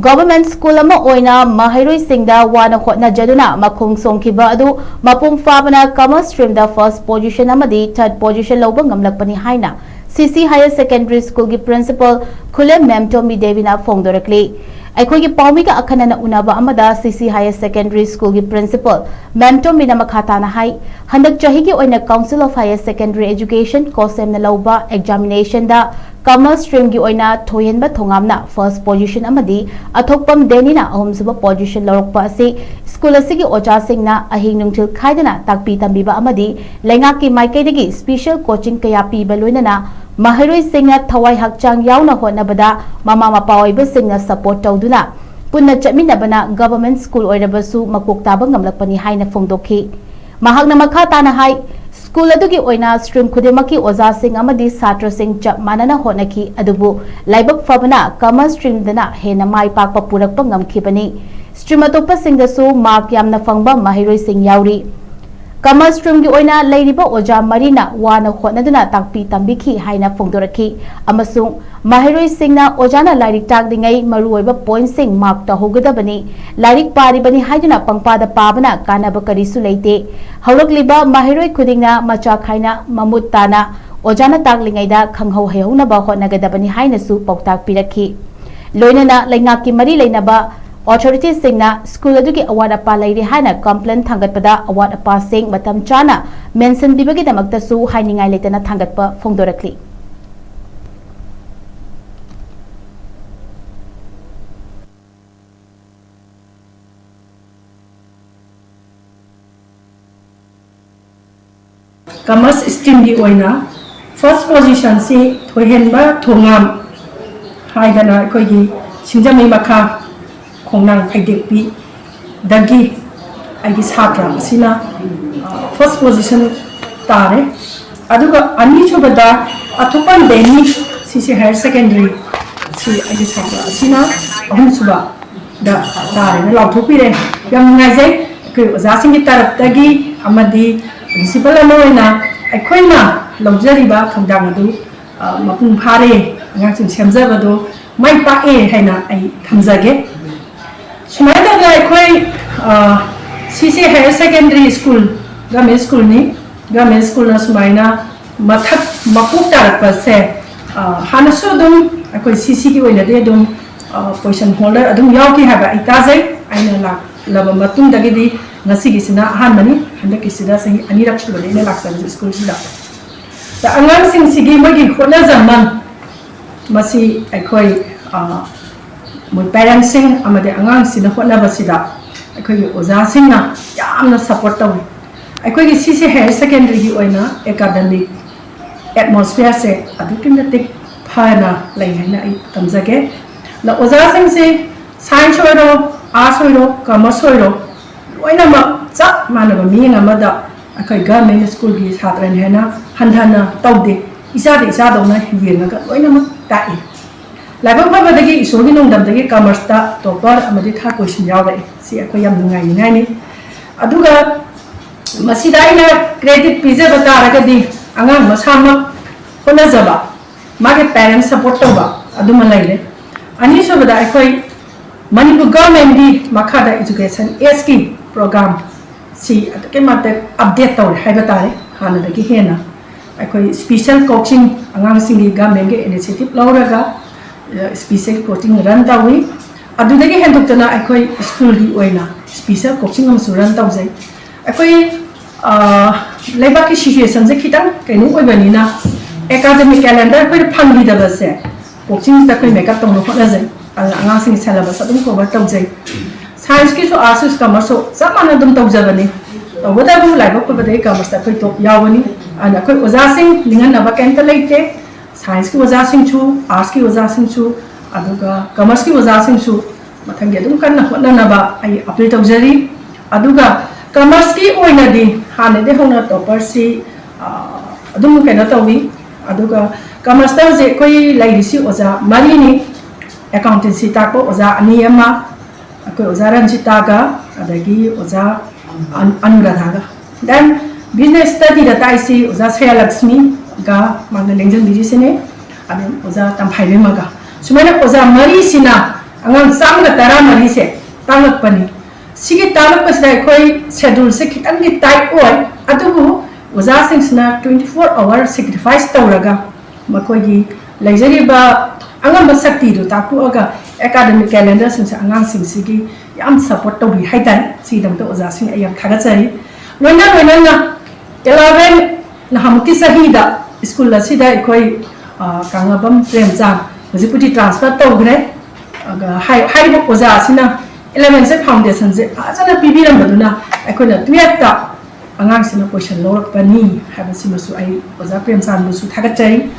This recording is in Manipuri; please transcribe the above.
Government school ama oina mahairoi singda wana hotna jaduna makhung songkhiba adu mapung fabana commerce stream da first position amadi third position loba ngamlakpani haina CC Higher Secondary School ki principal Khulem Mem Tommy Devina phongdorakli Aikhogi Paumi ka akhanana unaba amada CC Higher Secondary School ki principal Mem Tommy na makhata na hai handak chahi ki oina Council of Higher Secondary Education kosem na loba examination da commerce stream ki oina thoyenba thongamna first position amadi athokpam denina ahumsuba position lorokpa ase school asigi ocha singna ahing nungthil khaidana takpi tambiba amadi lenga ki maikaidagi special coaching kaya piba loinana mahairoi singna thawai hakchang yauna honabada mama mapa oiba singna support tawduna punna chaminabana government school oirabasu makok taba ngamlakpani haina phongdokhi mahakna makha tana hai School adugi oina stream khudemaki oza sing amadi satra sing chap manana honaki adubu laibak fabana commerce stream dana hena mai pakpa purakpa ngamkhibani stream atoppa sing da su mark yamna fangba mahiroi sing yauri commerce stream gi oina leiriba oja marina wana honaduna takpi tambikhi haina phongdoraki amasung mahiroi singna ojana lairik takdingai maruoiba point sing mark ta hogadabani lairik paribani haiduna pangpada pabana kanaba karisu leite hawrakliba mahiroi khudingna macha khaina mamut tana ojana taklingaida khanghau hayhuna ba honagadabani haina su pautak pirakhi loinana laingaki mari leinaba authorities singna school adugi award apa lairi haina complaint thangatpada award apa sing matam chana mention bibagi damakta su hainingai letana thangatpa phongdorakli commerce stream di oina first position si thohenba thongam haidana koigi singjamai makha khongnang phaidekpi dagi agi satra sina first position tare aduga ani chobada athopan deni CC Higher Secondary si agi satra sina ahum suba da tare na lautopire yam ngaijai ko oja singi tarap dagi amadi principal amena aikhoina lawjariba thongdang adu mapung phare angangsing semjabado mai pa e haina ai thamjage sumaida ga aikoi CC Higher Secondary School government school na sumaina mathak mapuk tarpa se hanaso dum aikoi CC ki oina de dum position holder adum yawki haba itazai aina la laba matung dagi di ngasi gisina hanmani handa kisida sahi anirak chubale ne laksa school sida ta angang sing sigi magi khona zaman masi aikoi moi parents sing amade angang sina khona basida aikoi oza sing na yamna support tawi aikoi gi CC Higher Secondary gi oina academic atmosphere se adukimatik phana lai haina ai tamjage la oza sing se science oiro arts oiro commerce oiro loina ma chap manaba mi ngamada akai government school gi satran hena handhana tawde isa dona yenga ka loina ma tai labang pa badagi isogi nongdam dagi commerce ta topper amadi tha question yaw rai si akai yam ngai ni aduga masida ina credit pizza bata ragadi angang masama hona jaba mage parents support toba aduma laile ani so bada akai Manipur government di Makhada education SK program si atake mate update tawre haibatare hana dagi hena aikoi special coaching angang singi government ge initiative lauraga special coaching run tawi adu dagi hendutana aikoi school di oina special coaching am suran tawjai aikoi leibaki situation je khitang kainu oibani na academic calendar koi phangli dabase coaching ta koi makeup tawno khona jai angang sing syllabus adum cover tawjai science ki so arts commerce so samana dum tawjabani tawada bu laiba ko badai commerce ta koi top yawani ana koi oja sing lingan na ba kenta leite science ki oja sing chu arts ki oja sing chu aduga commerce ki oja sing chu mathangi adum kanna hotna na ba ai appeal tawjari aduga commerce ki oina di hane de hona topper si adum kena tawi aduga commerce ta je koi lairisi oja mari ni accountancy tako oza aniyama akoi oza ranjita ga adagi oza anuradha ga then business study da taisi oza Sriya Lakshmi ga mangna lengjang biri sine adem oza tamphai me maga sumana oza mari sina angang samga tara mari se tangak pani sigi tangak pasda koi schedule se khitang gi tight oi atubu oza sing sna 24-hour sacrifice tawraga makoi gi laijari ba angam sakti do tapu aga academic calendar sing sa angang sing sigi yam support to bi haitan si dam to oza sing ayam khaga chari loina na 11 na hamki sahida school la sida koi kangabam premjam hojipudi transfer to gre aga hai bo oza sina 11 se foundation se ajana pibiram baduna akoina 12 ta angang sina question lor pani habasi masu ai oza premjam lu su thaga chari